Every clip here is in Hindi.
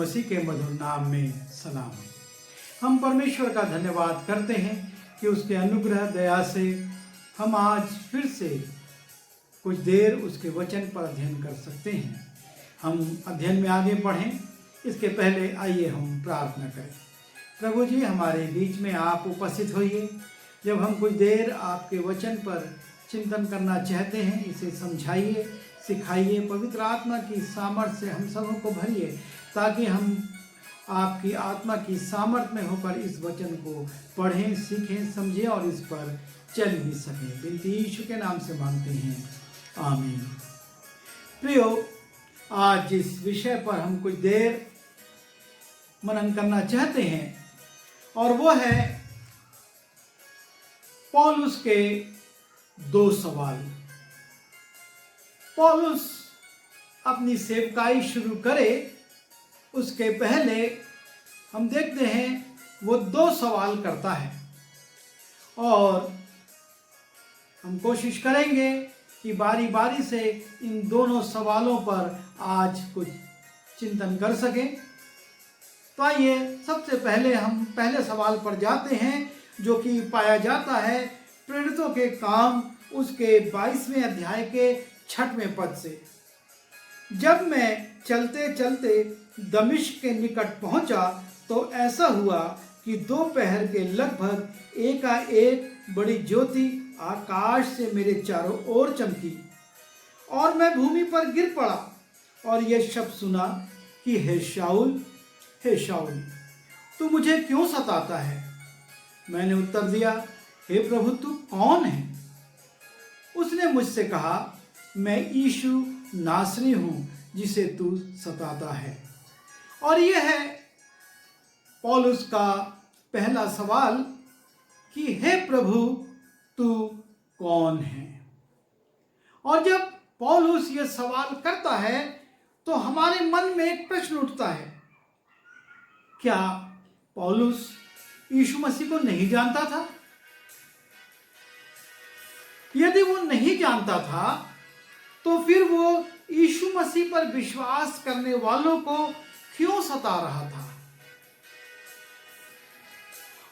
मसीह के मधुर नाम में सलाम। हम परमेश्वर का धन्यवाद करते हैं कि उसके अनुग्रह दया से हम आज फिर से कुछ देर उसके वचन पर अध्ययन कर सकते हैं। हम अध्ययन में आगे बढ़ें इसके पहले आइए हम प्रार्थना करें। प्रभु जी, हमारे बीच में आप उपस्थित होइए। जब हम कुछ देर आपके वचन पर चिंतन करना चाहते हैं, इसे समझाइए, सिखाइए। पवित्र आत्मा की सामर्थ्य से हम सबों को भरिए ताकि हम आपकी आत्मा की सामर्थ्य में होकर इस वचन को पढ़ें, सीखें, समझें और इस पर चल भी सकें। विनती यीशु के नाम से मांगते हैं, आमीन। प्रियो, आज जिस विषय पर हम कुछ देर मनन करना चाहते हैं और वो है पौलुस के 2 सवाल। पौलुस अपनी सेवकाई शुरू करे उसके पहले हम देखते हैं वो 2 सवाल करता है और हम कोशिश करेंगे कि बारी बारी से इन दोनों सवालों पर आज कुछ चिंतन कर सकें। तो आइए सबसे पहले हम पहले सवाल पर जाते हैं, जो कि पाया जाता है प्रेरितों के काम उसके 22वें अध्याय के 6वें पद से। जब मैं चलते चलते दमिश्क के निकट पहुंचा तो ऐसा हुआ कि दोपहर के लगभग एकाएक बड़ी ज्योति आकाश से मेरे चारों ओर चमकी और मैं भूमि पर गिर पड़ा और यह शब्द सुना कि हे शाऊल, तू मुझे क्यों सताता है? मैंने उत्तर दिया, हे प्रभु, तू कौन है? उसने मुझसे कहा, मैं यीशु नासरी हूं जिसे तू सताता है। और यह है पौलुस का पहला सवाल कि हे प्रभु, तू कौन है? और जब पौलुस यह सवाल करता है तो हमारे मन में एक प्रश्न उठता है, क्या पौलुस यीशु मसीह को नहीं जानता था? यदि वो नहीं जानता था तो फिर वो यीशु मसीह पर विश्वास करने वालों को क्यों सता रहा था?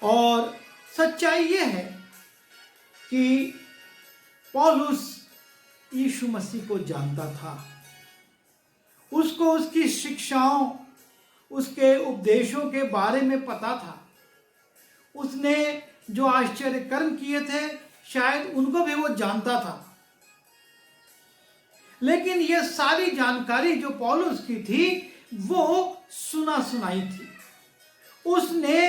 और सच्चाई यह है कि पौलुस यीशु मसीह को जानता था। उसको उसकी शिक्षाओं, उसके उपदेशों के बारे में पता था। उसने जो आश्चर्य कर्म किए थे शायद उनको भी वो जानता था। लेकिन ये सारी जानकारी जो पौलुस की थी वो सुना सुनाई थी। उसने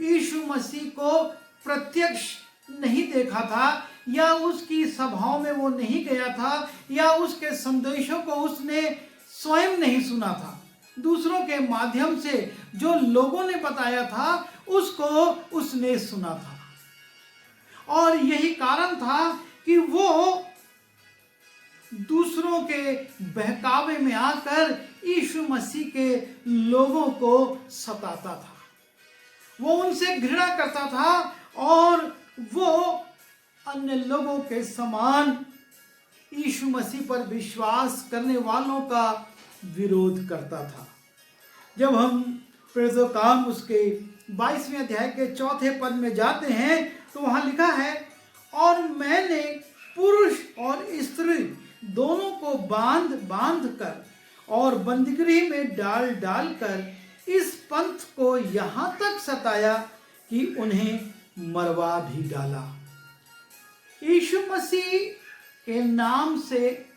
यीशु मसीह को प्रत्यक्ष नहीं देखा था, या उसकी सभाओं में वो नहीं गया था, या उसके संदेशों को उसने स्वयं नहीं सुना था। दूसरों के माध्यम से जो लोगों ने बताया था उसको उसने सुना था। और यही कारण था कि वो दूसरों के बहकावे में आकर यीशु मसीह के लोगों को सताता था। वो उनसे घृणा करता था और वो अन्य लोगों के समान यीशु मसीह पर विश्वास करने वालों का विरोध करता था। जब हम प्रेरितों के काम उसके 22वें अध्याय के 4 पद में जाते हैं तो वहां लिखा है, और मैंने पुरुष और स्त्री दोनों को बांध कर और बंदीगृह में डाल कर इस पंथ को यहां तक सताया कि उन्हें मरवा भी डाला। यीशु मसीह के नाम से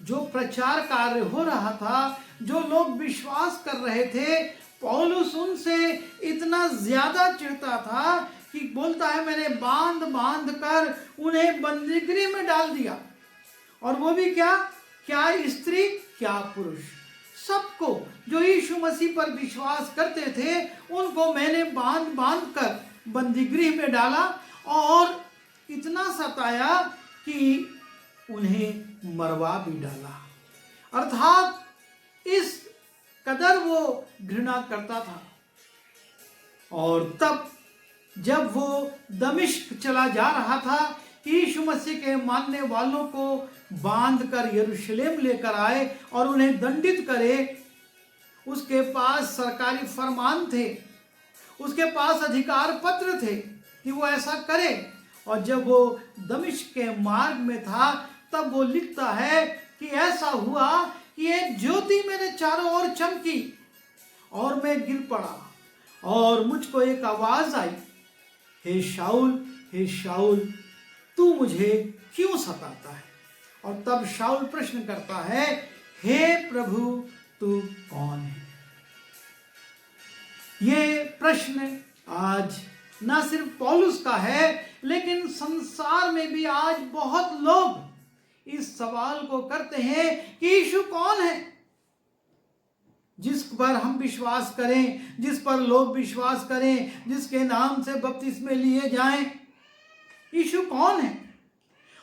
जो प्रचार कार्य हो रहा था, जो लोग विश्वास कर रहे थे, पौलुस उनसे इतना ज्यादा चिढ़ता था कि बोलता है, मैंने बांध कर उन्हें बंदीगृह में डाल दिया। और वो भी क्या स्त्री, क्या पुरुष, सबको जो यीशु मसीह पर विश्वास करते थे उनको मैंने बांध कर बंदीगृह में डाला और इतना सताया कि उन्हें मरवा भी डाला। अर्थात इस कदर वो घृणा करता था। और तब जब वो दमिश्क चला जा रहा था कि यीशु मसीह के मानने वालों को बांध कर यरूशलेम लेकर आए और उन्हें दंडित करे, उसके पास सरकारी फरमान थे, उसके पास अधिकार पत्र थे कि वो ऐसा करे। और जब वो दमिश्क के मार्ग में था तब वो लिखता है कि ऐसा हुआ कि एक ज्योति मेरे चारों ओर चमकी और मैं गिर पड़ा और मुझको एक आवाज आई, हे शाऊल तू मुझे क्यों सताता है। और तब शाऊल प्रश्न करता है, हे प्रभु तू कौन है। ये प्रश्न आज ना सिर्फ पौलुस का है लेकिन संसार में भी आज बहुत लोग इस सवाल को करते हैं कि यीशु कौन है। जिस पर हम विश्वास करें, जिस पर लोग विश्वास करें, जिसके नाम से बपतिस्मे लिए जाएं, यीशु कौन है।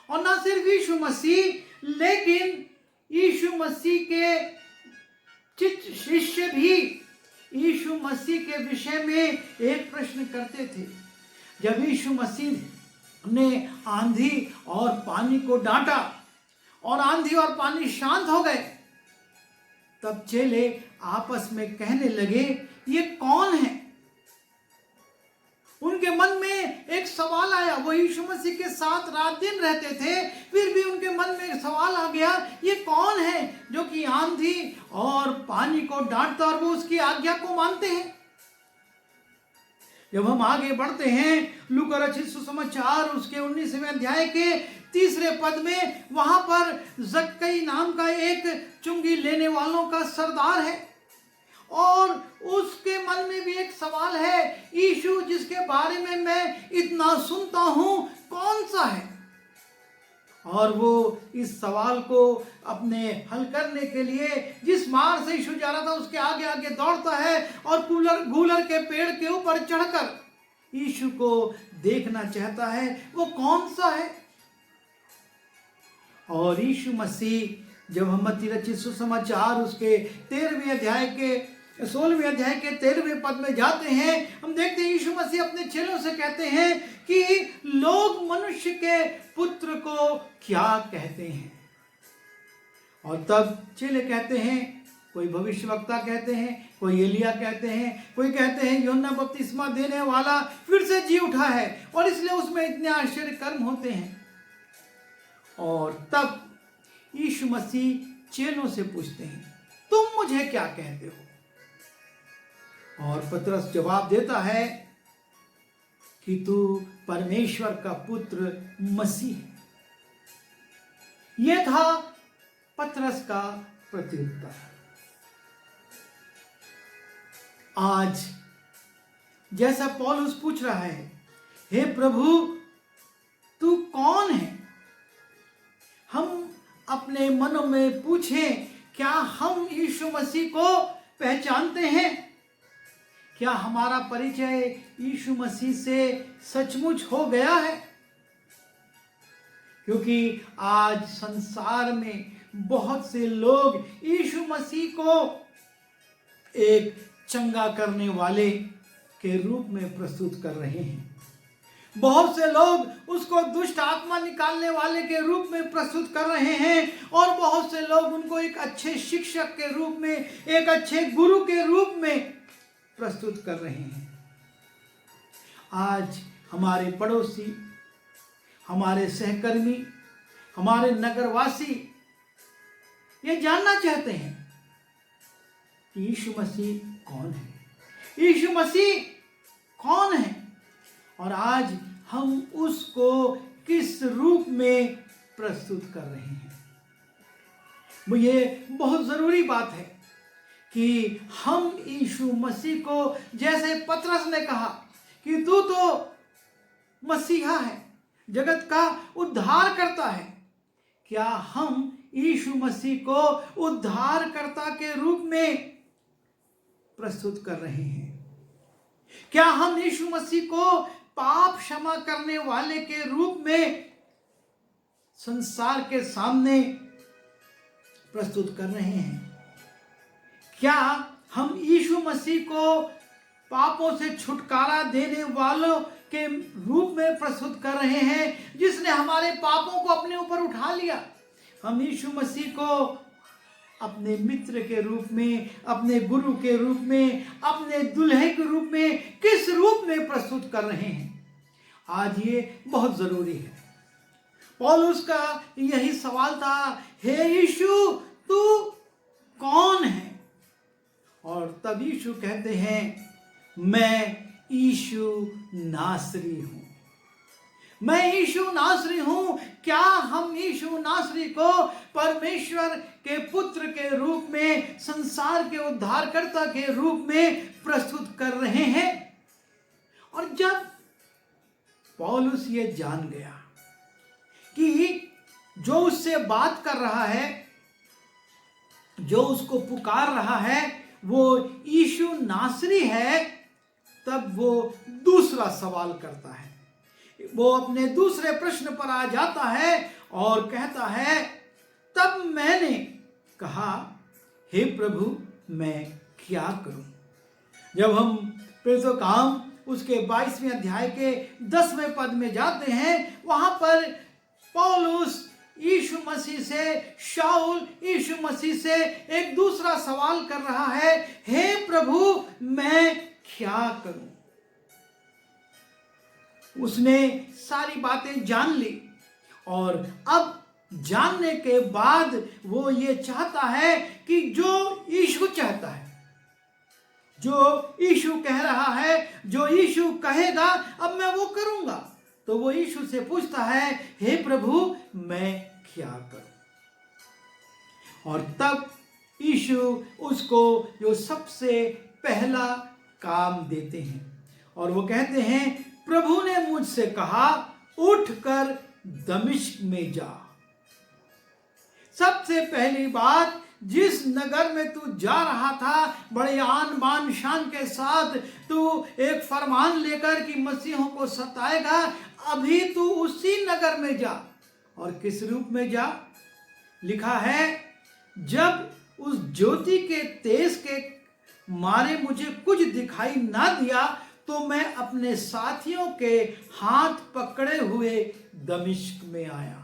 और ना सिर्फ यीशु मसीह लेकिन यीशु मसीह के शिष्य भी यीशु मसीह के विषय में एक प्रश्न करते थे। जब यीशु मसीह ने आंधी और पानी को डांटा और आंधी और पानी शांत हो गए, तब चेले आपस में कहने लगे, ये कौन है। उनके मन में एक सवाल आया। वो यीशु मसीह के साथ रात दिन रहते थे, फिर भी उनके मन में एक सवाल आ गया, ये कौन है जो कि आंधी और पानी को डांटता और वो उसकी आज्ञा को मानते हैं। जब हम आगे बढ़ते हैं लूका रचित सुसमाचार उसके 19वें अध्याय के 3 पद में, वहां पर जक्कई नाम का एक चुंगी लेने वालों का सरदार है और उसके मन में भी एक सवाल है, यीशु जिसके बारे में मैं इतना सुनता हूं कौन सा है। और वो इस सवाल को अपने हल करने के लिए जिस मार्ग से यीशु जा रहा था उसके आगे आगे दौड़ता है और गूलर के पेड़ के ऊपर चढ़कर यीशु को देखना चाहता है वो कौन सा है। और यीशु मसीह जब हम मत्ती रचित सुसमाचार उसके 16वें अध्याय के 13वें पद में जाते हैं, हम देखते हैं यीशु मसीह अपने चेलों से कहते हैं कि लोग मनुष्य के पुत्र को क्या कहते हैं। और तब चेले कहते हैं, कोई भविष्यवक्ता कहते हैं, कोई एलिया कहते हैं, कोई कहते हैं यूहन्ना बपतिस्मा देने वाला फिर से जी उठा है और इसलिए उसमें इतने आश्चर्य कर्म होते हैं। और तब यीशु मसीह चेलों से पूछते हैं, तुम मुझे क्या कहते हो। और पतरस जवाब देता है कि तू परमेश्वर का पुत्र मसीह है। यह था पतरस का प्रत्युत्तर। आज जैसा पौलुस पूछ रहा है, हे प्रभु तू कौन है, हम अपने मनों में पूछें, क्या हम यीशु मसीह को पहचानते हैं। क्या हमारा परिचय यीशु मसीह से सचमुच हो गया है। क्योंकि आज संसार में बहुत से लोग यीशु मसीह को एक चंगा करने वाले के रूप में प्रस्तुत कर रहे हैं। बहुत से लोग उसको दुष्ट आत्मा निकालने वाले के रूप में प्रस्तुत कर रहे हैं और बहुत से लोग उनको एक अच्छे शिक्षक के रूप में, एक अच्छे गुरु के रूप में प्रस्तुत कर रहे हैं। आज हमारे पड़ोसी, हमारे सहकर्मी, हमारे नगरवासी ये जानना चाहते हैं कि यीशु मसीह कौन है, यीशु मसीह कौन है और आज हम उसको किस रूप में प्रस्तुत कर रहे हैं। ये बहुत जरूरी बात है कि हम यीशु मसीह को, जैसे पतरस ने कहा कि तू तो मसीहा है, जगत का उद्धार करता है, क्या हम यीशु मसीह को उद्धारकर्ता के रूप में प्रस्तुत कर रहे हैं। क्या हम यीशु मसीह को पाप क्षमा करने वाले के रूप में संसार के सामने प्रस्तुत कर रहे हैं। क्या हम यीशु मसीह को पापों से छुटकारा देने वालों के रूप में प्रस्तुत कर रहे हैं, जिसने हमारे पापों को अपने ऊपर उठा लिया। हम यीशु मसीह को अपने मित्र के रूप में, अपने गुरु के रूप में, अपने दुल्हे के रूप में, किस रूप में प्रस्तुत कर रहे हैं? आज ये बहुत जरूरी है। पौलुस का यही सवाल था, हे यीशु तू कौन है? और तब यीशु कहते हैं, मैं यीशु नासरी हूं। मैं यीशु नासरी हूं। क्या हम यीशु नासरी को परमेश्वर के पुत्र के रूप में, संसार के उद्धारकर्ता के रूप में प्रस्तुत कर रहे हैं? और जब पौलुस ये जान गया कि जो उससे बात कर रहा है, जो उसको पुकार रहा है, वो यीशु नासरी है, तब वो दूसरा सवाल करता है। वो अपने दूसरे प्रश्न पर आ जाता है और कहता है, तब मैंने कहा, हे प्रभु मैं क्या करूं? जब हम प्रेरितों का काम उसके 22वें अध्याय के 10वें पद में जाते हैं, वहां पर पौलुस यीशु मसीह से, शाऊल यीशु मसीह से एक दूसरा सवाल कर रहा है, हे प्रभु मैं क्या करूं? उसने सारी बातें जान ली और अब जानने के बाद वो ये चाहता है कि जो यीशु चाहता है, जो यीशु कह रहा है, जो यीशु कहेगा, अब मैं वो करूंगा। तो वो यीशु से पूछता है, हे प्रभु मैं क्या करूं? और तब यीशु उसको जो सबसे पहला काम देते हैं और वो कहते हैं, प्रभु ने मुझसे कहा उठकर दमिश्क में जा। सबसे पहली बात, जिस नगर में तू जा रहा था, बड़े आन बान शान के साथ तू एक फरमान लेकर कि मसीहों को सताएगा, अभी तू उसी नगर में जा। और किस रूप में जा? लिखा है, जब उस ज्योति के तेज के मारे मुझे कुछ दिखाई ना दिया तो मैं अपने साथियों के हाथ पकड़े हुए दमिश्क में आया।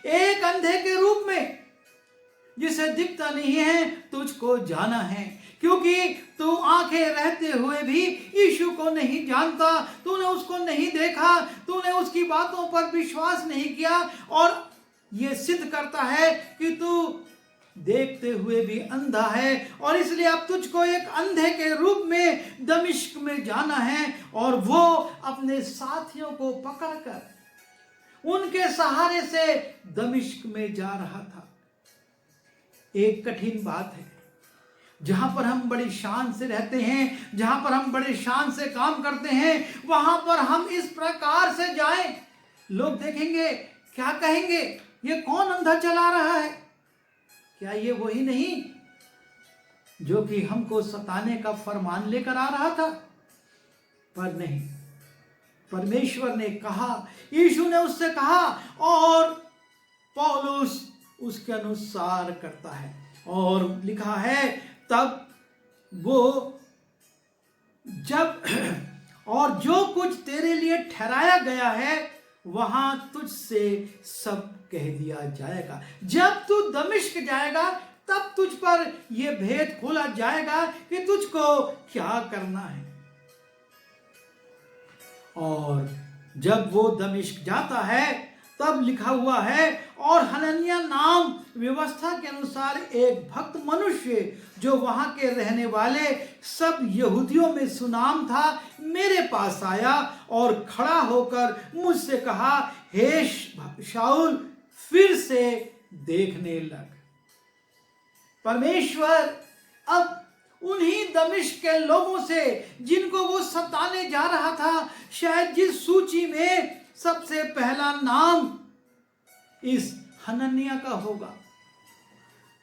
एक अंधे के रूप में, जिसे दिखता नहीं है, तुझको जाना है, क्योंकि तू आंखें रहते हुए भी यीशु को नहीं जानता, तूने उसको नहीं देखा, तूने उसकी बातों पर विश्वास नहीं किया, और ये सिद्ध करता है कि तू देखते हुए भी अंधा है। और इसलिए अब तुझको एक अंधे के रूप में दमिश्क में जाना है। और वो अपने साथियों को पकड़कर उनके सहारे से दमिश्क में जा रहा था। एक कठिन बात है, जहां पर हम बड़ी शान से रहते हैं, जहां पर हम बड़े शान से काम करते हैं, वहां पर हम इस प्रकार से जाएं, लोग देखेंगे, क्या कहेंगे, ये कौन अंधा चला रहा है? क्या ये वही नहीं जो कि हमको सताने का फरमान लेकर आ रहा था? पर नहीं, परमेश्वर ने कहा, यीशु ने उससे कहा, और पौलुस उसके अनुसार करता है। और लिखा है, तब वो जब और जो कुछ तेरे लिए ठहराया गया है वहां तुझसे सब कह दिया जाएगा। जब तू दमिश्क जाएगा तब तुझ पर यह भेद खोला जाएगा कि तुझको क्या करना है। और जब वो दमिश्क जाता है तब लिखा हुआ है, और हनन्याह नाम व्यवस्था के अनुसार एक भक्त मनुष्य जो वहां के रहने वाले सब यहूदियों में सुनाम था, मेरे पास आया और खड़ा होकर मुझसे कहा, हे शाऊल फिर से देखने लग। परमेश्वर अब उन्हीं दमिश्क के लोगों से जिनको वो सताने जा रहा था, शायद जिस सूची में सबसे पहला नाम इस हनन्याह का होगा,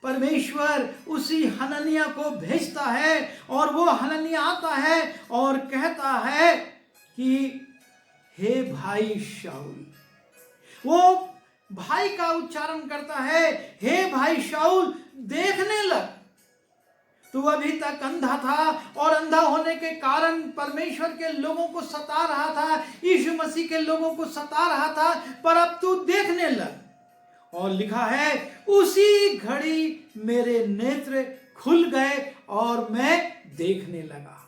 परमेश्वर उसी हनन्याह को भेजता है। और वो हनन्याह आता है और कहता है कि हे भाई शाऊल, वो भाई का उच्चारण करता है, हे भाई शाऊल देखने लग। तू अभी तक अंधा था और अंधा होने के कारण परमेश्वर के लोगों को सता रहा था, यीशु मसीह के लोगों को सता रहा था, पर अब तू देखने लग। और लिखा है, उसी घड़ी मेरे नेत्र खुल गए और मैं देखने लगा।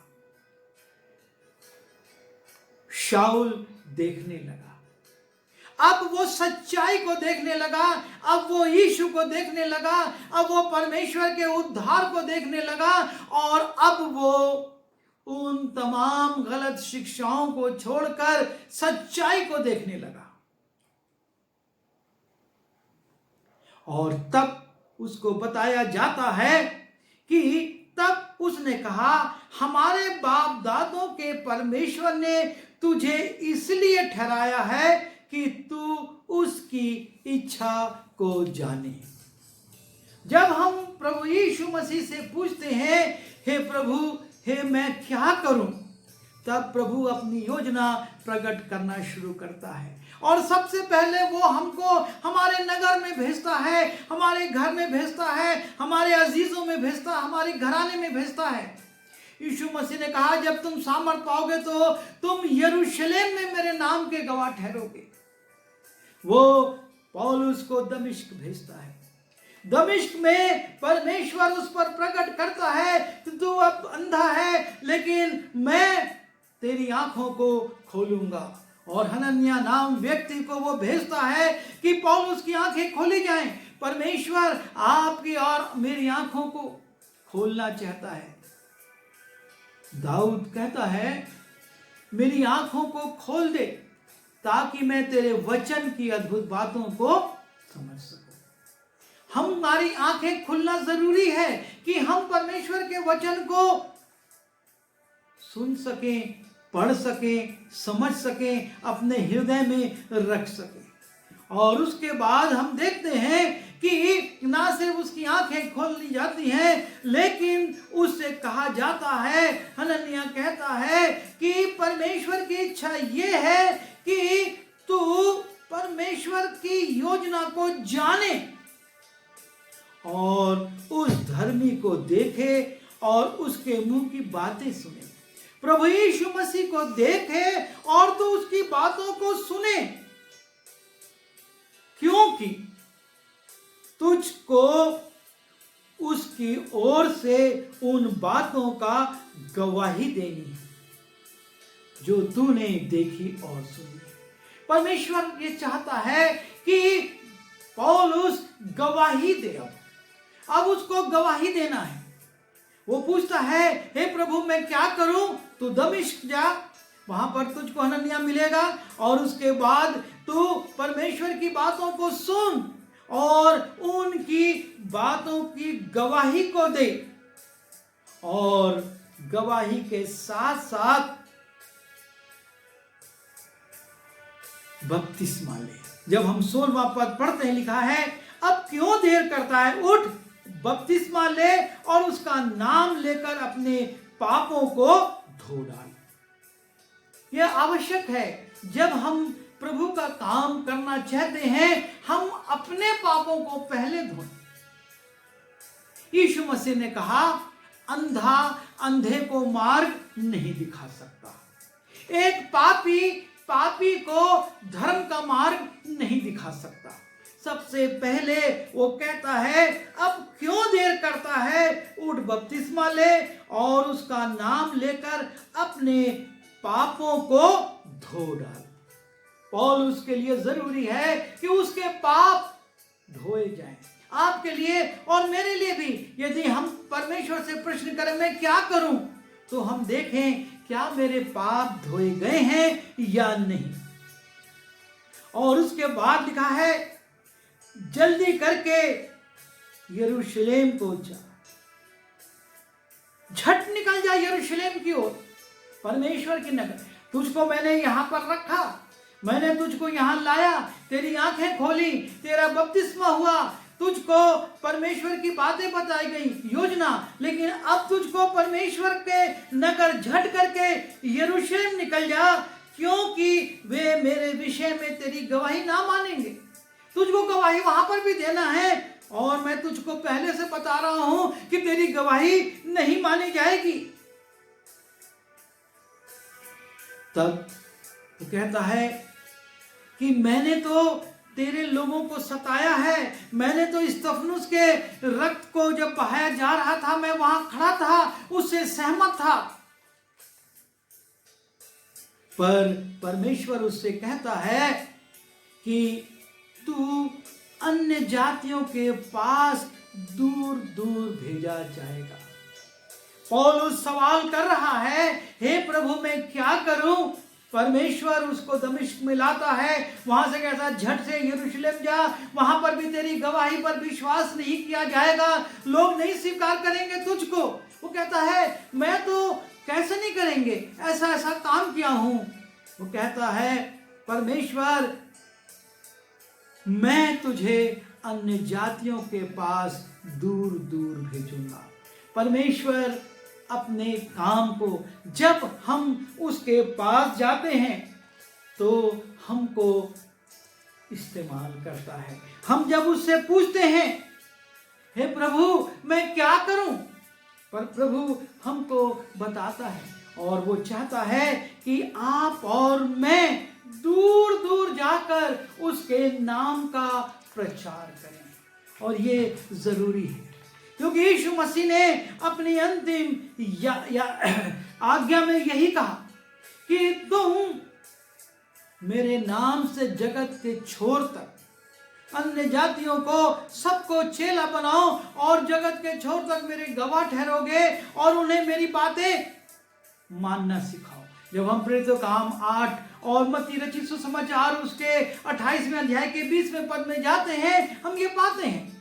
शाऊल देखने लगा, अब वो सच्चाई को देखने लगा, अब वो यीशु को देखने लगा, अब वो परमेश्वर के उद्धार को देखने लगा, और अब वो उन तमाम गलत शिक्षाओं को छोड़कर सच्चाई को देखने लगा। और तब उसको बताया जाता है कि तब उसने कहा, हमारे बाप दादों के परमेश्वर ने तुझे इसलिए ठहराया है कि तू उसकी इच्छा को जाने। जब हम प्रभु यीशु मसीह से पूछते हैं, हे प्रभु, हे मैं क्या करूं, तब प्रभु अपनी योजना प्रकट करना शुरू करता है। और सबसे पहले वो हमको हमारे नगर में भेजता है, हमारे घर में भेजता है, हमारे अजीजों में भेजता है, हमारे घराने में भेजता है। यीशु मसीह ने कहा, जब तुम सामर्थ पाओगे तो तुम यरूशलेम में मेरे नाम के गवाह ठहरोगे। वो पौलुस को दमिश्क भेजता है। दमिश्क में परमेश्वर उस पर प्रकट करता है कि तू अब अंधा है, लेकिन मैं तेरी आंखों को खोलूंगा। और हनन्याह नाम व्यक्ति को वो भेजता है कि पौलुस की आंखें खोली जाएं। परमेश्वर आपकी और मेरी आंखों को खोलना चाहता है। दाऊद कहता है, मेरी आंखों को खोल दे ताकि मैं तेरे वचन की अद्भुत बातों को समझ सकूं। हमारी आंखें खुलना जरूरी है कि हम परमेश्वर के वचन को सुन सकें, पढ़ सकें, समझ सकें, अपने हृदय में रख सकें। और उसके बाद हम देखते हैं कि ना सिर्फ उसकी आंखें खोल ली जाती हैं, लेकिन उससे कहा जाता है, हनन्याह कहता है कि परमेश्वर की इच्छा ये है कि तू परमेश्वर की योजना को जाने और उस धर्मी को देखे और उसके मुंह की बातें सुने। प्रभु यीशु मसीह को देखे और तू उसकी बातों को सुने, क्योंकि तुझको उसकी ओर से उन बातों का गवाही देनी है जो तूने देखी और सुनी। परमेश्वर ये चाहता है कि पौलुस गवाही दे। अब उसको गवाही देना है। वो पूछता है, हे प्रभु मैं क्या करूं? तू दमिश्क जा, वहां पर तुझको हनन्याह मिलेगा, और उसके बाद तू परमेश्वर की बातों को सुन और उनकी बातों की गवाही को दे, और गवाही के साथ साथ बपतिस्मा ले। जब हम 16वां पद पढ़ते हैं, लिखा है, अब क्यों देर करता है, उठ बपतिस्मा ले और उसका नाम लेकर अपने पापों को धो डाल। यह आवश्यक है। जब हम प्रभु का काम करना चाहते हैं, हम अपने पापों को पहले धोएं। यीशु मसीह ने कहा, अंधा अंधे को मार्ग नहीं दिखा सकता, एक पापी को धर्म का मार्ग नहीं दिखा सकता। सबसे पहले वो कहता है, अब क्यों देर करता है, उठ बपतिस्मा ले और उसका नाम लेकर अपने पापों को धो डाल। पौलुस के लिए जरूरी है कि उसके पाप धोए जाएं। आपके लिए और मेरे लिए भी। यदि हम परमेश्वर से प्रश्न करें, मैं क्या करूं, तो हम देखें क्या मेरे पाप धोए गए हैं या नहीं। और उसके बाद लिखा है, जल्दी करके यरूशलेम को जा, झट निकल जा यरूशलेम की ओर, परमेश्वर की नगर। तुझको मैंने यहां पर रखा, मैंने तुझको यहां लाया, तेरी आंखें खोली, तेरा बपतिस्मा हुआ, तुझको परमेश्वर की बातें बताई गई, योजना। लेकिन अब तुझको परमेश्वर के नगर झट करके यरूशलेम निकल जा, क्योंकि वे मेरे विषय में तेरी गवाही ना मानेंगे। तुझको गवाही वहां पर भी देना है, और मैं तुझको पहले से बता रहा हूं कि तेरी गवाही नहीं मानी जाएगी। तब वो कहता है कि मैंने तो तेरे लोगों को सताया है। मैंने तो स्तिफनुस के रक्त को जब बहाया जा रहा था, मैं वहां खड़ा था, उससे सहमत था। पर परमेश्वर उससे कहता है कि तू अन्य जातियों के पास दूर दूर भेजा जाएगा। पौलुस सवाल कर रहा है, हे प्रभु मैं क्या करूं? परमेश्वर उसको दमिश्क में लाता है, वहां से कहता झट से यरूशलेम जा, वहां पर भी तेरी गवाही पर विश्वास नहीं किया जाएगा, लोग नहीं स्वीकार करेंगे तुझको। वो कहता है मैं तो कैसे नहीं करेंगे, ऐसा ऐसा काम किया हूं। वो कहता है परमेश्वर मैं तुझे अन्य जातियों के पास दूर दूर भेजूंगा। परमेश्वर अपने काम को जब हम उसके पास जाते हैं तो हमको इस्तेमाल करता है। हम जब उससे पूछते हैं हे प्रभु मैं क्या करूं, पर प्रभु हमको बताता है और वो चाहता है कि आप और मैं दूर दूर जाकर उसके नाम का प्रचार करें। और ये जरूरी है क्योंकि यीशु मसीह ने अपनी अंतिम आज्ञा में यही कहा कि तुम मेरे नाम से जगत के छोर तक अन्य जातियों को सबको चेला बनाओ और जगत के छोर तक मेरे गवाह ठहरोगे और उन्हें मेरी बातें मानना सिखाओ। जब हम प्रेरितों का काम 8 और मत्ती रचित सुसमाचार उसके 28वें अध्याय के 20वें पद में जाते हैं, हम ये पाते हैं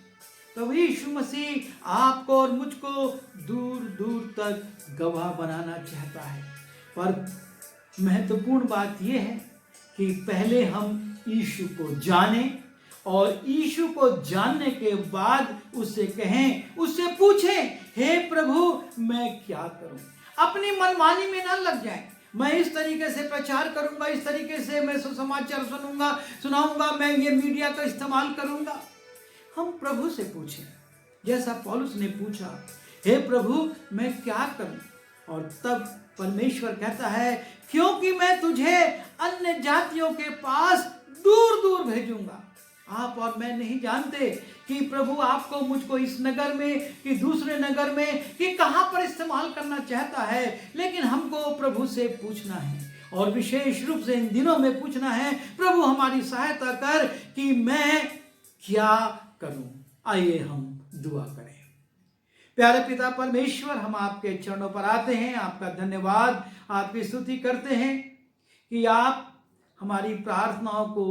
तो यीशु मसीह आपको और मुझको दूर दूर तक गवाह बनाना चाहता है। पर महत्वपूर्ण बात यह है कि पहले हम यीशु को जानें और यीशु को जानने के बाद उससे कहें, उससे पूछें हे प्रभु मैं क्या करूं। अपनी मनमानी में ना लग जाएं, मैं इस तरीके से प्रचार करूंगा, इस तरीके से मैं सुसमाचार सुनाऊंगा, मैं ये मीडिया का इस्तेमाल करूंगा। हम प्रभु से पूछें जैसा पौलुस ने पूछा, हे प्रभु मैं क्या करूं। और तब परमेश्वर कहता है क्योंकि मैं तुझे अन्य जातियों के पास दूर दूर भेजूंगा। आप और मैं नहीं जानते कि प्रभु आपको मुझको इस नगर में कि दूसरे नगर में कि कहां पर इस्तेमाल करना चाहता है, लेकिन हमको प्रभु से पूछना है और विशेष रूप से इन दिनों में पूछना है प्रभु हमारी सहायता कर कि मैं क्या करूं। आइए हम दुआ करें। प्यारे पिता परमेश्वर, हम आपके चरणों पर आते हैं, आपका धन्यवाद, आपकी स्तुति करते हैं कि आप हमारी प्रार्थनाओं को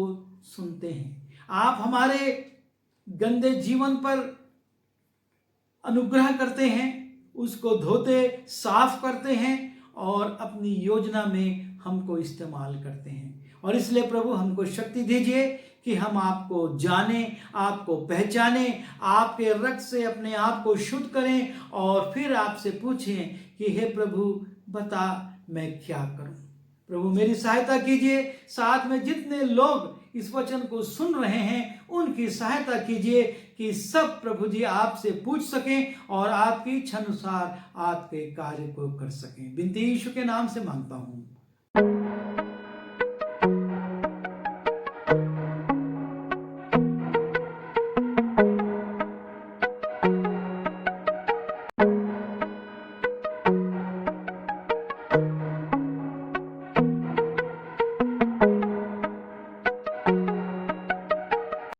सुनते हैं। आप हमारे गंदे जीवन पर अनुग्रह करते हैं, उसको धोते साफ करते हैं और अपनी योजना में हमको इस्तेमाल करते हैं। और इसलिए प्रभु हमको शक्ति दीजिए कि हम आपको जानें, आपको पहचानें, आपके रक्त से अपने आप को शुद्ध करें और फिर आपसे पूछें कि हे प्रभु बता मैं क्या करूं। प्रभु मेरी सहायता कीजिए, साथ में जितने लोग इस वचन को सुन रहे हैं उनकी सहायता कीजिए कि सब प्रभु जी आपसे पूछ सकें और आपकी इच्छा अनुसार आपके कार्य को कर सकें। बिनती यीशु के नाम से मांगता हूं।